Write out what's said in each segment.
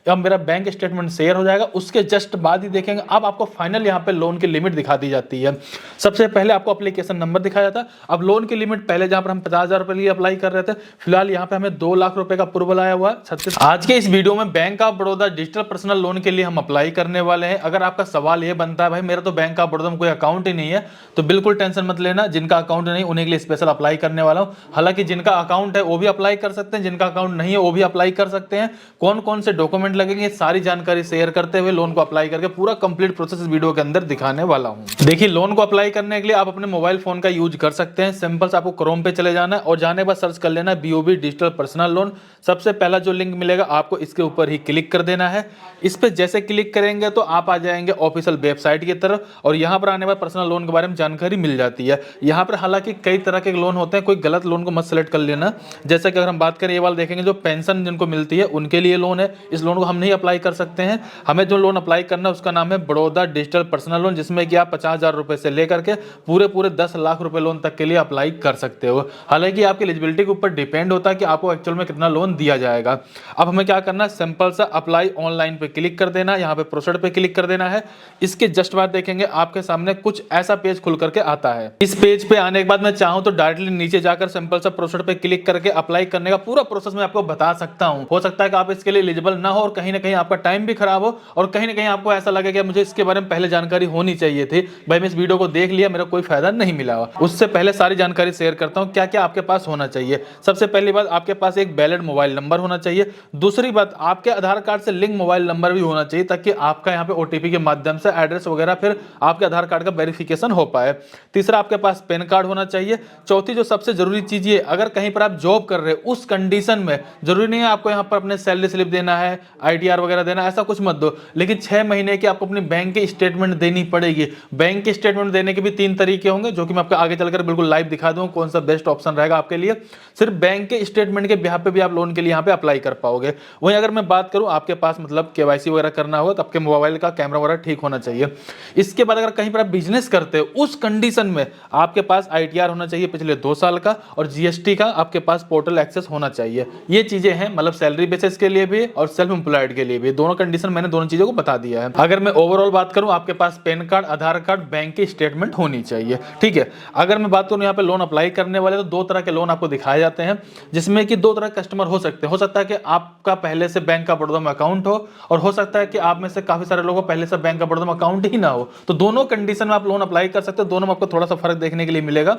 अब मेरा bank statement share हो जाएगा। उसके जस्ट बाद ही देखेंगे अब आपको फाइनल यहाँ पे लोन की लिमिट दिखा दी जाती है। सबसे पहले आपको एप्लीकेशन नंबर दिखाया जाता है। अब लोन की लिमिट पहले जहां पर हम 50,000 रुपए लिए अप्लाई कर रहे थे, फिलहाल यहाँ पे हमें 2 लाख रुपए का अप्रूवल आया हुआ है 36। आज के इस वीडियो में bank of Baroda digital personal loan के लिए हम अप्लाई करने वाले हैं। अगर आपका सवाल ये बनता है भाई मेरा तो बैंक ऑफ बड़ौदा में कोई अकाउंट ही नहीं है, तो बिल्कुल टेंशन मत लेना। जिनका अकाउंट नहीं उन्हीं के लिए स्पेशल अप्लाई करने वाला हूं। हालांकि जिनका अकाउंट है वो भी अप्लाई कर सकते हैं, जिनका अकाउंट नहीं है वो भी अप्लाई कर सकते हैं। कौन कौन से डॉक्यूमेंट लगेंगे सारी जानकारी शेयर करते हुए लोन को अप्लाई करके पूरा कंप्लीट प्रोसेस वीडियो के अंदर दिखाने वाला हूं। देखिए, लोन को अप्लाई करने के लिए आप अपने मोबाइल फोन का यूज कर सकते हैं। सिंपल से आपको क्रोम पे चले जाना है और जाने के बाद सर्च कर लेना बीओबी डिजिटल पर्सनल लोन। सबसे पहला जो लिंक मिलेगा आपको इसके ऊपर ही क्लिक कर देना है। इस पे जैसे क्लिक करेंगे तो आप आ जाएंगे ऑफिशियल वेबसाइट की तरफ और यहाँ पर आने के बाद पर्सनल लोन के बारे में जानकारी मिल जाती है। यहाँ पर हालांकि कई तरह के लोन होते हैं, कोई गलत लोन को मत सेलेक्ट कर लेना। जैसे कि अगर हम बात करें ये वाला देखेंगे जो पेंशन जिनको मिलती है उनके लिए लोन है, इस लोन को हम नहीं अप्लाई कर सकते हैं। हमें जो लोन अप्लाई करना है उसका नाम है बड़ौदा डिजिटल पर्सनल लोन, जिसमें कि आप 50,000 रुपए से लेकर के पूरे 10 लाख रुपए लोन तक के लिए अप्लाई कर सकते हो। हालांकि आपकी एलिजिबिलिटी के ऊपर डिपेंड होता है कि आपको एक्चुअल में कितना लोन दिया जाएगा। अब हमें क्या करना है, सिंपल सा अप्लाई ऑनलाइन पे क्लिक कर देना, यहाँ पे प्रोसीड पे क्लिक कर देना है। इसके जस्ट बाद देखेंगे आपके सामने कुछ ऐसा पेज खुल करके आता है। इस पेज पे आने के बाद मैं चाहूं तो डायरेक्टली नीचे जाकर सिंपल सा प्रोसीड पे क्लिक करके अप्लाई करने का पूरा प्रोसेस मैं आपको बता सकता हूं। हो सकता है कि आप इसके लिए एलिजिबल ना हो और कहीं ना कहीं आपका टाइम भी खराब हो और कहीं ना कहीं आपको ऐसा लगे कि मुझे इसके बारे में पहले जानकारी होनी चाहिए थी, भाई मैं इस वीडियो को देख लिया मेरा कोई फायदा नहीं मिला। उससे पहले सारी जानकारी शेयर करता हूं क्या क्या आपके पास होना चाहिए। सबसे पहली बात, आपके पास एक वैलिड मोबाइल नंबर होना चाहिए। दूसरी बात, आपके आधार कार्ड से लिंक मोबाइल नंबर भी होना चाहिए ताकि आपका यहाँ पे ओटीपी के माध्यम से एड्रेस वगैरह फिर आपके आधार कार्ड का वेरिफिकेशन हो पाए। तीसरा, आपके पास पैन कार्ड होना चाहिए। चौथी जो सबसे जरूरी चीज ये, अगर कहीं पर आप जॉब कर रहे हो उस कंडीशन में जरूरी नहीं है आपको यहाँ पर अपने सैलरी स्लिप देना है, आईटीआर वगैरह देना, ऐसा कुछ मत दो, लेकिन 6 महीने की आपको अपनी बैंक की स्टेटमेंट देनी पड़ेगी। बैंक की स्टेटमेंट देने के भी 3 तरीके होंगे जो कि मैं आपको आगे चलकर बिल्कुल लाइव दिखा दूंगा कौन सा बेस्ट ऑप्शन रहेगा आपके लिए। सिर्फ बैंक के स्टेटमेंट के बिहाफ पे भी आप लोन के लिए यहाँ पे अप्लाई कर पाओगे। वहीं अगर मैं बात करूं आपके पास मतलब केवाईसी वगैरह करना होगा तो आपके मोबाइल का कैमरा वगैरह ठीक होना चाहिए। इसके बाद अगर कहीं पर आप बिजनेस करते हो उस कंडीशन में आपके पास आईटीआर होना चाहिए पिछले 2 साल का और जीएसटी का आपके पास पोर्टल एक्सेस होना चाहिए। ये चीजें हैं मतलब सैलरी बेसिस के लिए भी और सेल्फ एम्प्लॉयड के लिए भी, दोनों कंडीशन मैंने दोनों चीजों को बता दिया है। अगर मैं ओवरऑल बात करूं आपके पास पैन कार्ड, आधार कार्ड, बैंक की स्टेटमेंट होनी चाहिए, ठीक है। अगर मैं बात करूं यहाँ पे लोन अप्लाई करने वाले तो 2 तरह के लोन आपको दिखाए जाते हैं, जिसमें कि 2 तरह के कस्टमर हो सकते हैं। हो सकता है कि आपका पहले से बैंक ऑफ बड़ौदा में अकाउंट हो और हो सकता है कि आप में से काफी सारे लोगों को पहले से बैंक ऑफ बड़ौदा में अकाउंट ही ना हो। तो दोनों कंडीशन में आप लोन अप्लाई कर सकते हो, दोनों में आपको थोड़ा सा फर्क देखने के लिए मिलेगा।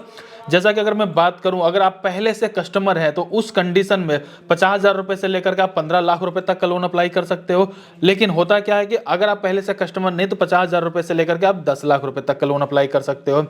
जैसा कि अगर मैं बात करूं अगर आप पहले से कस्टमर है तो उस कंडीशन में 50,000 रुपए से लेकर के आप 15 लाख रुपए तक का लोन अप्लाई कर सकते हो। लेकिन होता क्या है कि अगर आप पहले से कस्टमर नहीं तो 50,000 रुपए से लेकर के आप 10 लाख रुपए तक का लोन अप्लाई कर सकते हो।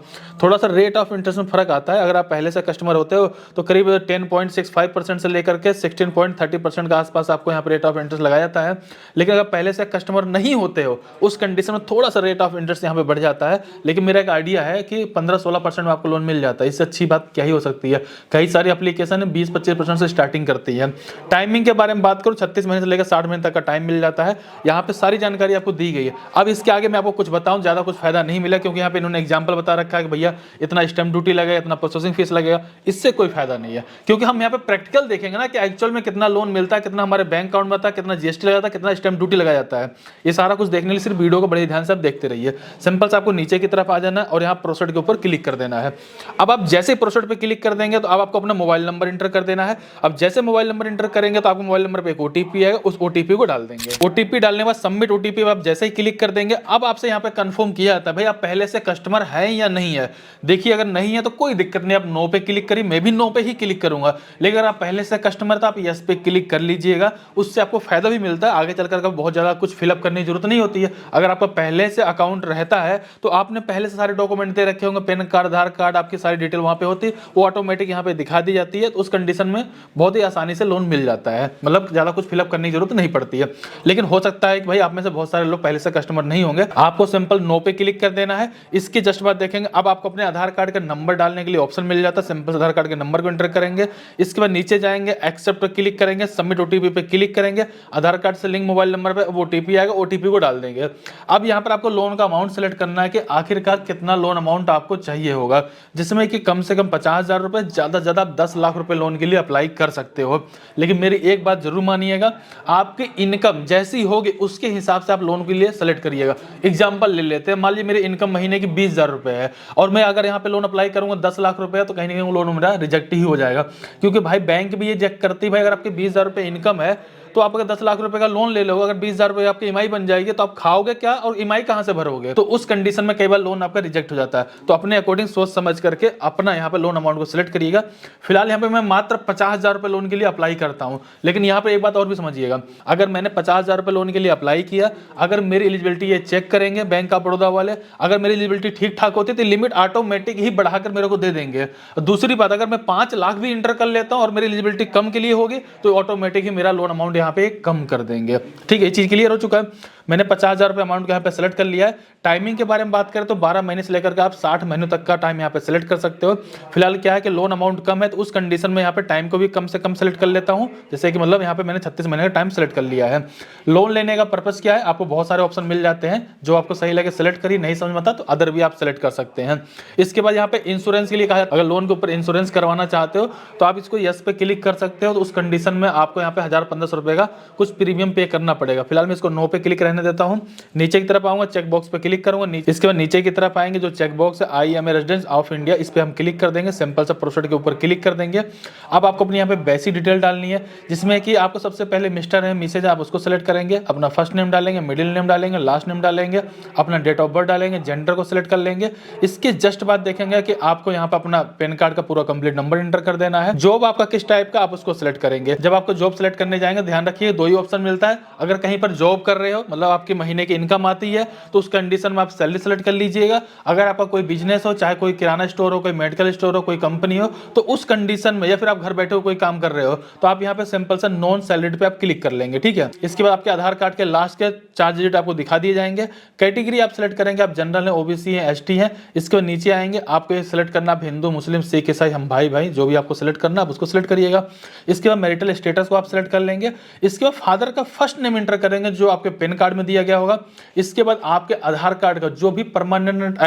थोड़ा सा रेट ऑफ इंटरेस्ट में फर्क आता है। अगर आप पहले से कस्टमर होते हो तो करीब 10.65% से लेकर के 16.30% के आसपास आपको यहाँ पर रेट ऑफ इंटरेस्ट लगाया जाता है। लेकिन अगर पहले से कस्टमर नहीं होते हो उस कंडीशन में थोड़ा सा रेट ऑफ इंटरेस्ट यहाँ पे बढ़ जाता है। लेकिन मेरा एक आइडिया है कि 15-16% में आपको लोन मिल जाता है। इससे अच्छी बात क्या ही हो सकती है। कई सारी एप्लीकेशन 20-25% से स्टार्टिंग करती है। टाइमिंग के बारे में बात करूं 36 महीने से लेकर 60 महीने तक का टाइम मिल जाता है। यहाँ पे सारी जानकारी आपको दी गई है। अब इसके आगे मैं आपको कुछ बताऊं ज्यादा कुछ फायदा नहीं मिला क्योंकि यहाँ पे इन्होंने एग्जांपल बता रखा है कि भैया इतना स्टैंप ड्यूटी लगेगा, इतना प्रोसेसिंग फीस लगेगा। इससे कोई फायदा नहीं है क्योंकि हम यहाँ पे प्रैक्टिकल देखेंगे ना कि एक्चुअल में कितना लोन मिलता है, कितना हमारे बैंक अकाउंट में आता है, कितना जीएसटी लगा जाता है, कितना स्टैंप ड्यूटी लगाया जाता है। ये सारा कुछ देखने के लिए सिर्फ वीडियो को बड़े ध्यान से आप देखते रहिए। सिंपल से आपको नीचे की तरफ आ जाना है और यहाँ प्रोसीड के ऊपर क्लिक कर देना है। अब आप जैसे प्रोसीड पे क्लिक कर देंगे तो अब आपको अपना मोबाइल नंबर इंटर कर देना है। अब जैसे मोबाइल नंबर इंटर करेंगे तो आपको मोबाइल नंबर पे एक ओटीपी आएगा, उस ओटीपी को डाल देंगे। ओटीपी डालने के बाद सबमिट ओटीपी आप जैसे ही क्लिक कर देंगे अब आपसे यहाँ पे कंफर्म किया जाता है भाई आप पहले से कस्टमर है या नहीं है। देखिए अगर नहीं है तो कोई दिक्कत नहीं, आप नो पे क्लिक करिए, मैं भी नो पे ही क्लिक करूंगा। लेकिन अगर आप पहले से कस्टमर तो आप यस पे क्लिक कर लीजिएगा, उससे आपको फायदा भी मिलता है। आगे चलकर बहुत ज्यादा कुछ फिलअप करने की जरूरत नहीं होती है। अगर आपका पहले से अकाउंट रहता है तो आपने पहले से सारे डॉक्यूमेंट दे रखे होंगे, पैन कार्ड, आधार कार्ड, आपकी सारी डिटेल वहां पे होती है, वो ऑटोमेटिक यहाँ पे दिखा दी जाती है। तो उस कंडीशन में बहुत ही आसानी से लोन मिल जाता है, मतलब ज्यादा कुछ फिलअप करने की जरूरत नहीं पड़ती है। लेकिन हो सकता है कि भाई आप में से बहुत सारे लोग पहले से कस्टमर नहीं होंगे, आपको सिंपल नो पे क्लिक कर देना है। इसके जस्ट बाद देखेंगे अब आपको अपने आधार कार्ड का नंबर डालने के लिए ऑप्शन मिल जाता है। सिंपल आधार कार्ड के नंबर को एंटर करेंगे, इसके बाद नीचे जाएंगे, एक्सेप्ट पर क्लिक करेंगे, सबमिट ओटीपी पे क्लिक करेंगे, आधार कार्ड से लिंक मोबाइल नंबर पे ओटीपी आएगा, ओटीपी को डाल देंगे। अब यहाँ पर आपको लोन का अमाउंट सेलेक्ट करना है कि आखिरकार कितना लोन अमाउंट आपको चाहिए होगा, जिसमें कि कम कम से कम 50,000 रुपये, ज़्यादा से ज़्यादा आप 10 लाख रुपए लोन के लिए अप्लाई कर सकते हो। लेकिन मेरी एक बात जरूर मानिएगा, आपकी इनकम जैसी होगी उसके हिसाब से आप लोन के लिए सेलेक्ट करिएगा। एग्जाम्पल ले लेते हैं, मान लीजिए मेरी इनकम महीने की 20,000 रुपये है और मैं अगर यहाँ पे लोन अप्लाई करूंगा 10 लाख रुपए, तो कहीं ना कहीं लोन मेरा रिजेक्ट ही हो जाएगा, क्योंकि भाई बैंक भी ये चेक करती है भाई अगर आपके 20,000 रुपये इनकम है तो आप अगर 10 लाख रुपए का लोन ले लोगे, अगर 20,000 रुपए आपकी ईएमआई बन जाएगी तो आप खाओगे क्या और ईएमआई कहां से भरोगे? तो उस कंडीशन में कई बार लोन आपका रिजेक्ट हो जाता है। तो अपने अकॉर्डिंग सोच समझ करके अपना यहाँ पे लोन अमाउंट को सिलेक्ट करिएगा। फिलहाल यहाँ पे मैं मात्र 50,000 रुपए लोन के लिए अप्लाई करता हूँ, लेकिन यहाँ पे एक बात और भी समझिएगा, अगर मैंने 50,000 रुपए लोन के लिए अप्लाई किया, अगर मेरी एलिजिबिलिटी ये चेक करेंगे बैंक ऑफ बड़ौदा वाले, अगर मेरी एलिजिबिलिटी ठीक ठाक होती है तो लिमिट ऑटोमेटिक ही बढ़ाकर मेरे को दे देंगे। दूसरी बात, अगर मैं 5 लाख भी इंटर कर लेता हूँ और मेरी एलिजिबिलिटी कम के लिए होगी तो ऑटोमेटिक ही मेरा लोन अमाउंट यहाँ पे कम कर देंगे। ठीक है, ये चीज क्लियर हो चुका है। मैंने 50,000 रुपए अमाउंट यहाँ पे सेलेक्ट कर लिया है। टाइमिंग के बारे में बात करें तो 12 महीने से लेकर के आप 60 महीनों तक का टाइम यहाँ पे सेलेक्ट कर सकते हो। फिलहाल क्या है कि लोन अमाउंट कम है तो उस कंडीशन में यहाँ पे टाइम को भी कम से कम सेलेक्ट कर लेता हूँ, जैसे कि मतलब यहाँ पे मैंने 36 महीने का टाइम सेलेक्ट कर लिया है। लोन लेने का पर्पस क्या है, आपको बहुत सारे ऑप्शन मिल जाते हैं, जो आपको सही लगे सेलेक्ट करिए, नहीं समझ में आता तो अदर भी आप सेलेक्ट कर सकते हैं। इसके बाद यहाँ पे इंश्योरेंस के लिए कहा है, अगर लोन के ऊपर इंश्योरेंस करवाना चाहते हो तो आप इसको यस पे क्लिक कर सकते हो। तो उस कंडीशन में आपको यहाँ पे 1,000-1,500 रुपए का कुछ प्रीमियम पे करना पड़ेगा। फिलहाल मैं इसको नो पे क्लिक रहने देता हूँ। नीचे की तरफ आऊंगा, चेक बॉक्स पे क्लिक करूंगा। इसके बाद नीचे की तरफ आएंगे, जो चेक बॉक्स है I am a residence of India, इस पे हम क्लिक कर देंगे। सिंपल सा प्रोसीड के ऊपर क्लिक कर देंगे। अब आपको अपनी यहाँ पे बेसिक डिटेल डालनी है, जिसमें कि आपको सबसे पहले मिस्टर है मिसेज है आप उसको सेलेक्ट करेंगे, अपना फर्स्ट नेम डालेंगे, मिडिल नेम डालेंगे, लास्ट नेम डालेंगे, अपना डेट ऑफ बर्थ डालेंगे, जेंडर को सिलेक्ट कर लेंगे। इसके जस्ट बाद देखेंगे कि आपको यहाँ पे अपना पैन कार्ड का पूरा कंप्लीट नंबर एंटर कर देना है। जॉब आपका किस टाइप का आप उसको सिलेक्ट करेंगे। जब आपको जॉब सिलेक्ट करने जाएंगे ध्यान रखिए 2 ही ऑप्शन मिलता है। अगर कहीं पर जॉब कर रहे हो, मतलब आपकी महीने की इनकम आती है, तो उस कंडीशन में आप सैलरी सेलेक्ट कर लीजिएगा। अगर आपका कोई बिजनेस हो, चाहे कोई किराना स्टोर हो, कोई मेडिकल स्टोर हो, कोई कंपनी हो, तो उस कंडीशन में, या फिर आप घर बैठे हो कोई काम कर रहे हो, तो आप यहाँ पे सिंपल सा नॉन सैलरीड पे आप क्लिक कर लेंगे। ठीक है, इसके बाद आपके आधार कार्ड के लास्ट के 4 डिजिट आपको दिखा दिए जाएंगे। कैटेगरी आप सेलेक्ट करेंगे, आप जनरल है, ओबीसी है, एसटी है। इसके बाद नीचे आएंगे, आपको ये सेलेक्ट करना, आप हिंदू, मुस्लिम, सिख, ईसाई, हम भाई भाई जो भी आपको सेलेक्ट करना आप उसको सेलेक्ट करिएगा। इसके बाद मैरिटल स्टेटस को आप सेलेक्ट कर लेंगे। इसके बाद फादर का फर्स्ट नेम एंटर करेंगे जो आपके पैन कार्ड में दिया गया होगा। इसके बाद आपके आधार कार्ड का जो भी परमानेंट,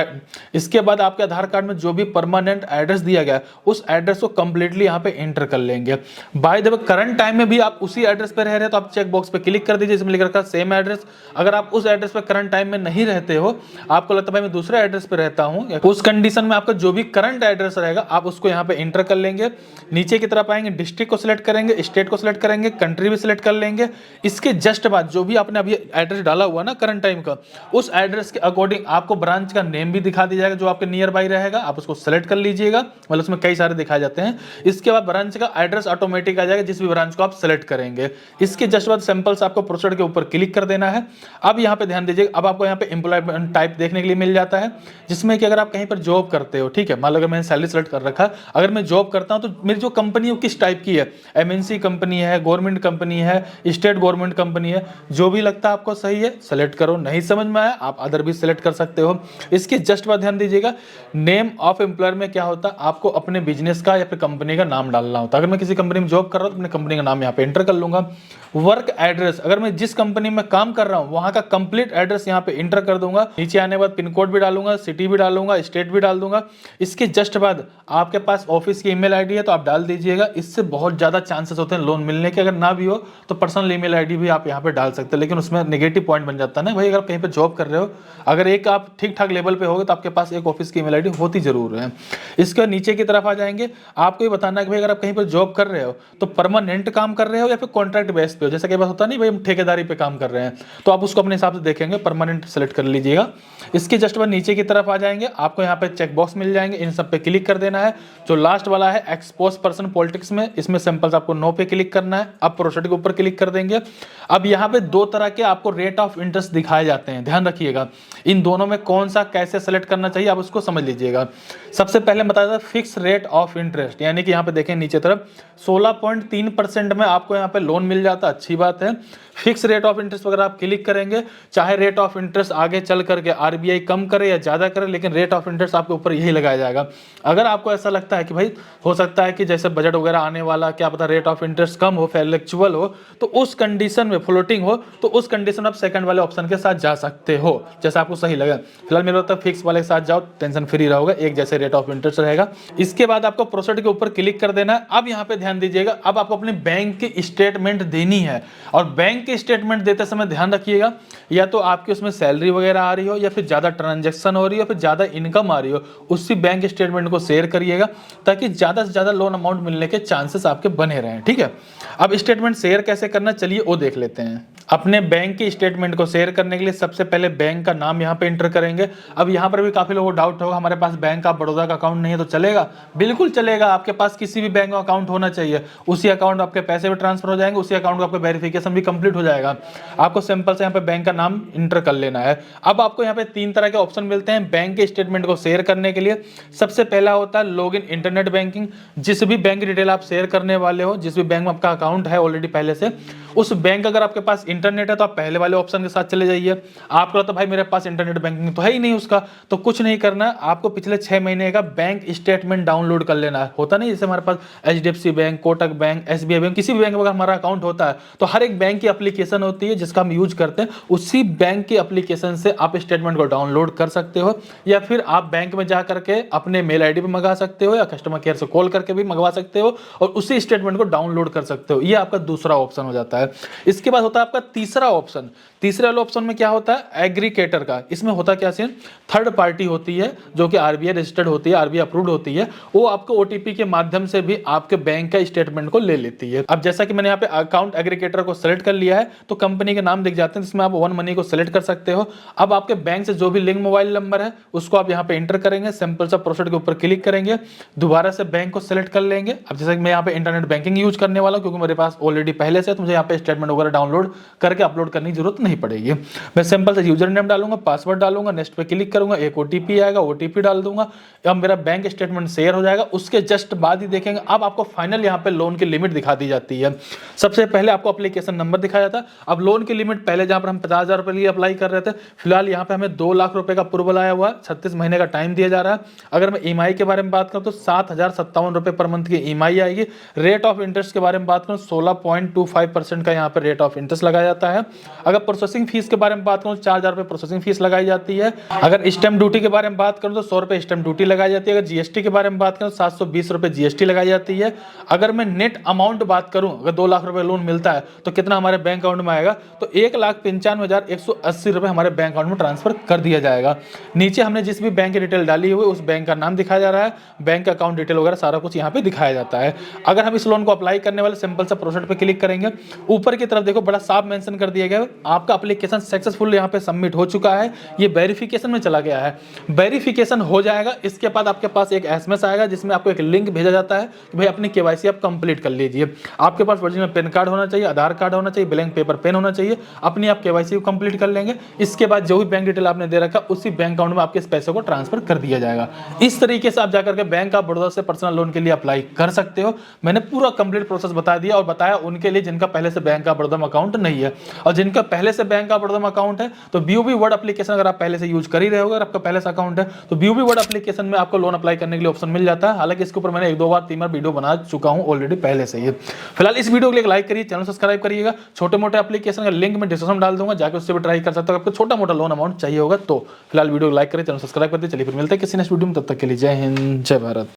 इसके बाद आपके आधार कार्ड में जो भी परमानेंट एड्रेस दिया गया है उस एड्रेस को कंप्लीटली यहाँ पे एंटर कर लेंगे। By the way current time में भी आप उसी एड्रेस पे रह रहे हैं तो आप चेक बॉक्स पे क्लिक कर दीजिए, इसमें लिख रखा है सेम एड्रेस। अगर आप उस एड्रेस पे करंट टाइम में नहीं रहते हो, आपको लगता है भाई मैं दूसरे एड्रेस पे रहता हूँ, उस कंडीशन में आपका जो भी करंट एड्रेस रहेगा आप उसको यहाँ पे एंटर कर लेंगे। नीचे की तरफ आएंगे, डिस्ट्रिक्ट को सिलेक्ट करेंगे, स्टेट को सिलेक्ट करेंगे, कंट्री भी सिलेक्ट कर लेंगे। इसके जस्ट बाद जो भी आपने अभी एड्रेस डाला हुआ ना करंट टाइम का, उस एड्रेस के अकॉर्डिंग आपको ब्रांच का नेम भी दिखा दिया जाएगा जो आपके नियर बाई रहेगा, आप उसको सेलेक्ट कर लीजिएगा। मतलब उसमें कई सारे दिखाए जाते हैं। इसके बाद ब्रांच का एड्रेस ऑटोमेटिक आ जाएगा जिस भी ब्रांच को आप सेलेक्ट करेंगे। इसके जस्ट बाद सिंपल से आपको प्रोसीड के ऊपर क्लिक कर देना है। अब यहाँ पे ध्यान दीजिए, अब आपको यहाँ पे एम्प्लॉयमेंट टाइप देखने के लिए मिल जाता है, जिसमें कि अगर आप कहीं पर जॉब करते हो, ठीक है, मान लो अगर मैंने सैलरी सेलेक्ट कर रखा है, अगर मैं जॉब करता हूँ तो मेरी जो कंपनी है वो किस टाइप की है, एमएनसी कंपनी है, गवर्नमेंट कंपनी है, स्टेट गवर्नमेंट कंपनी है, जो भी लगता है आपको सही है सेलेक्ट करो। नहीं समझ में आया आप अदर भी सेलेक्ट कर सकते हो। इसके जस्ट बाद ध्यान दीजिएगा, नेम ऑफ एम्प्लॉयर में क्या होता है, आपको अपने बिजनेस का या फिर कंपनी का नाम डालना होता है। अगर मैं किसी कंपनी में जॉब कर रहा हूं तो अपनी कंपनी का नाम यहाँ पे एंटर कर लूंगा। वर्क एड्रेस, अगर मैं जिस कंपनी में काम कर रहा हूं वहां का कंप्लीट एड्रेस यहाँ पे एंटर कर दूंगा। नीचे आने के बाद पिन कोड भी डालूंगा, सिटी भी डालूंगा, स्टेट भी डाल दूंगा। इसके जस्ट बाद आपके पास ऑफिस की ईमेल आईडी है तो आप डाल दीजिएगा। इससे बहुत ज्यादा चांसेस होते हैं लोन मिलने के। अगर ना भी हो तो पर्सनल ईमेल आईडी भी आप यहाँ पे डाल सकते हैं, लेकिन उसमें नेगेटिव पॉइंट बन जाता है ना भाई, अगर कहीं पे जॉब कर रहे हो, अगर एक आप ठीक ठाक लेवल पे होगे तो आपके पास एक ऑफिस की ईमेल आईडी होती जरूर है। इसके नीचे की तरफ आ जाएंगे, आपको ये बताना है कि भाई अगर आप कहीं पर जॉब कर रहे हो तो परमानेंट काम कर रहे हो या फिर कॉन्ट्रैक्ट बेस पे हो। जैसे कई बार होता नहीं भाई हम ठेकेदारी पे काम कर रहे हैं, तो आप उसको अपने हिसाब से देखेंगे, परमानेंट सेलेक्ट कर लीजिएगा। इसके जस्ट बाद नीचे की तरफ आ जाएंगे, आपको यहाँ पे चेक बॉक्स मिल जाएंगे, इन सब पे क्लिक कर देना है। जो लास्ट वाला है एक्सपोज पर्सन पॉलिटिक्स में, इसमें सिंपल आपको नो पे क्लिक करना है। अब प्रोसीड के ऊपर क्लिक कर देंगे। अब यहाँ पे 2 तरह के आपको रेट ऑफ इंटरेस्ट दिखाए जाते हैं, ध्यान रखिएगा। इन दोनों में कौन सा कैसे सेलेक्ट करना चाहिए आप उसको समझ लीजिएगा। सबसे पहले बता देता फिक्स रेट ऑफ इंटरेस्ट, यानी कि यहाँ पे देखें नीचे तरफ 16.3% में आपको यहाँ पे लोन मिल जाता अच्छी बात है। फिक्स रेट ऑफ इंटरेस्ट वगैरह आप क्लिक करेंगे, चाहे रेट ऑफ इंटरेस्ट आगे चल करके आरबीआई कम करे या ज़्यादा करे, लेकिन रेट ऑफ इंटरेस्ट आपके ऊपर यही लगाया जाएगा। अगर आपको ऐसा लगता है कि भाई हो सकता है कि जैसे बजट वगैरह आने वाला, क्या पता रेट ऑफ इंटरेस्ट कम हो, फ्लेक्चुअल हो, तो उस कंडीशन में फ्लोटिंग हो, तो उस कंडीशन में आप सेकंड वाले ऑप्शन के साथ जा सकते हो, जैसा आपको सही लगे। फिलहाल मेरे मतलब फिक्स वाले के साथ जाओ, टेंशन फ्री रहोगे, एक जैसे रेट ऑफ इंटरेस्ट रहेगा। इसके बाद आपको प्रोसीड के ऊपर क्लिक कर देना है। अब यहाँ पे ध्यान दीजिएगा, अब आपको अपने बैंक की स्टेटमेंट देनी है, और बैंक की स्टेटमेंट देते समय ध्यान रखिएगा, या तो आपकी उसमें सैलरी वगैरह आ रही हो, या फिर ज्यादा ट्रांजैक्शन हो रही हो, फिर ज्यादा इनकम आ रही हो, उसी बैंक स्टेटमेंट को शेयर करिएगा, ताकि ज्यादा से ज्यादा लोन अमाउंट मिलने के चांसेस आपके बने रहें। ठीक है, अब स्टेटमेंट शेयर कैसे करना, चलिए वो देख लेते हैं। अपने बैंक की स्टेटमेंट को शेयर करने के लिए सबसे पहले बैंक का नाम यहाँ पे एंटर करेंगे। अब यहाँ पर भी काफी लोगों को डाउट होगा, हमारे पास बैंक ऑफ बड़ौदा का अकाउंट नहीं है तो चलेगा? बिल्कुल चलेगा, आपके पास किसी भी बैंक में अकाउंट होना चाहिए, उसी अकाउंट आपके पैसे भी ट्रांसफर हो जाएंगे, उसी अकाउंट का आपका वेरिफिकेशन भी कंप्लीट हो जाएगा। आपको सिंपल से यहाँ पे बैंक का नाम इंटर कर लेना है। अब आपको यहाँ पे 3 तरह के ऑप्शन मिलते हैं बैंक के स्टेटमेंट को शेयर करने के लिए। सबसे पहला होता है लॉग इन इंटरनेट बैंकिंग। जिस भी बैंक डिटेल आप शेयर करने वाले हो, जिस भी बैंक में आपका अकाउंट है ऑलरेडी पहले से, उस बैंक अगर आपके पास इंटरनेट है तो आप पहले वाले ऑप्शन के साथ चले जाइए। आपको तो भाई मेरे पास इंटरनेट बैंकिंग तो है ही नहीं उसका, तो कुछ नहीं करना, आपको पिछले 6 महीने का बैंक स्टेटमेंट डाउनलोड कर लेना है। होता नहीं जैसे हमारे पास HDFC bank, Kotak bank, SBI bank, किसी भी बैंक में अगर हमारा अकाउंट होता है तो हर एक बैंक की एप्लीकेशन होती है जिसका हम यूज करते हैं, उसी बैंक की एप्लीकेशन से आप स्टेटमेंट को डाउनलोड कर सकते हो, या फिर आप बैंक में जा करके अपने मेल आईडी पे मंगा सकते हो, या कस्टमर केयर से कॉल करके भी मंगवा सकते हो और उसी स्टेटमेंट को डाउनलोड कर सकते हो। ये आपका दूसरा ऑप्शन हो जाता है। इसके बाद होता है आपका तीसरा ऑप्शन। तीसरे वाले ऑप्शन में क्या होता है, एग्रीगेटर का। इसमें होता क्या सीन, थर्ड पार्टी होती है जो कि आरबीआई रजिस्टर्ड होती है, आरबीआई अप्रूव्ड होती है, वो आपको ओटीपी के माध्यम से भी आपके बैंक का स्टेटमेंट को ले लेती है। अब जैसा कि मैंने यहाँ पे अकाउंट एग्रीगेटर को सेलेक्ट कर लिया है, तो कंपनी के नाम दिख जाते हैं, जिसमें आप वन मनी को सेलेक्ट कर सकते हो। अब आपके बैंक से जो भी लिंक मोबाइल नंबर है उसको आप यहाँ पे एंटर करेंगे, सिंपल सा प्रोसीड के ऊपर क्लिक करेंगे, दोबारा से बैंक को सेलेक्ट कर लेंगे। अब जैसे कि मैं यहाँ पे इंटरनेट बैंकिंग यूज करने वाला हूँ, क्योंकि मेरे पास ऑलरेडी पहले से, तो मुझे यहाँ पे स्टेटमेंट वगैरह डाउनलोड करके अपलोड करने की जरूरत नहीं पड़ेगी। मैं सिंपल से यूजर नेम डालूंगा, पासवर्ड डालूंगा, नेक्स्ट पे क्लिक करूंगा, एक ओटीपी आएगा, ओटीपी डाल दूंगा, अब मेरा बैंक स्टेटमेंट शेयर हो जाएगा। उसके जस्ट बाद ही देखेंगे अब आपको फाइनल यहाँ पे लोन की लिमिट दिखा दी जाती है। सबसे पहले आपको एप्लीकेशन नंबर दिखाया जाता है। अब लोन की लिमिट पहले जहां पर हम 50,000 रुपए लिए अप्लाई कर रहे थे, फिलहाल यहाँ पे हमें 2 लाख रुपए का अप्रूवल आया हुआ है, 36 महीने का टाइम दिया जा रहा है। अगर मैं ईएमआई के बारे में बात करूँ तो 7,057 रुपए पर मंथ की ईएमआई आएगी। रेट ऑफ इंटरेस्ट के बारे में बात करूँ 16.25% का यहाँ पे रेट ऑफ इंटरेस्ट लगाया जाता है। अगर प्रोसेसिंग फीस के बारे में बात करूँ 4,000 रुपए प्रोसेसिंग फीस लगाई जाती है। अगर स्टैम्प ड्यूटी के बारे में बात करूँ तो 100 रुपए स्टैम्प ड्यूटी लगाई जाती है। अगर जीएसटी के बारे में बात करूँ 720 रुपए जीएसटी लगाई जाती है। अगर मैं नेट अमाउंट बात करूँ, अगर 2 लाख रुपए लोन मिलता है तो कितना हमारे बैंक अकाउंट में आएगा, तो 1,95,180 रुपए हमारे बैंक अकाउंट में ट्रांसफर कर दिया जाएगा। नीचे हमने जिस भी बैंक की डिटेल डाली हुई उस बैंक का नाम दिखाया जा रहा है, बैंक अकाउंट डिटेल वगैरह सारा कुछ यहाँ पे दिखाया जाता है। अगर हम इस लोन को अप्लाई करने वाले सिंपल सा प्रोसेस पे क्लिक करेंगे, ऊपर की तरफ देखो बड़ा साफ मेंशन कर दिया गया है आपका एप्लीकेशन सक्सेसफुल यहाँ पे सबमिट हो चुका है, ये वेरिफिकेशन में चला गया है। वेरिफिकेशन हो जाएगा, इसके बाद आपके पास एक एसएमएस आएगा जिसमें आपको एक लिंक भेजा जाता है कि भाई अपनी केवाईसी आप कंप्लीट कर लीजिए। आपके पास वर्जिनल पेन कार्ड होना चाहिए, आधार कार्ड होना चाहिए, ब्लैंक पेपर पेन होना चाहिए, अपनी आप केवाईसी को कंप्लीट कर लेंगे। इसके बाद जो भी बैंक डिटेल आपने दे रखा उसी बैंक अकाउंट में आपके इस पैसे को ट्रांसफर कर दिया जाएगा। इस तरीके से आप जाकर के बैंक ऑफ बड़ौदा से पर्सनल लोन के लिए अप्लाई कर सकते हो। मैंने पूरा कंप्लीट प्रोसेस बता दिया और बताया उनके लिए जिनका पहले से बैंक ऑफ बड़ौदा में अकाउंट नहीं है, और जिनका पहले से बैंक ऑफ बड़ौदा में अकाउंट है तो बीओबी वर्ड एप्लीकेशन अगर आप पहले से यूज कर ही रहे हो, अगर आपका पहले से अकाउंट है तो बीओबी वर्ड एप्लीकेशन में आपको लोन अप्लाई करने के लिए ऑप्शन मिल जाता है। हालांकि इसके ऊपर मैंने 1-2 बार 3 बार वीडियो बना चुका हूं ऑलरेडी पहले से ही। फिलहाल इस वीडियो के लिए लाइक करिए, चैनल सब्सक्राइब करिएगा। छोटे मोटे एप्लीकेशन का लिंक मैं डिस्क्रिप्शन में डाल दूंगा, जाकर उससे भी ट्राई कर सकते हो। आपको छोटा मोटा लोन अमाउंट चाहिए होगा तो फिलहाल वीडियो लाइक करिए, चैनल सब्सक्राइब कर दीजिए। चलिए फिर मिलते हैं किसी नेक्स्ट वीडियो में, तब तक के लिए जय हिंद, जय भारत।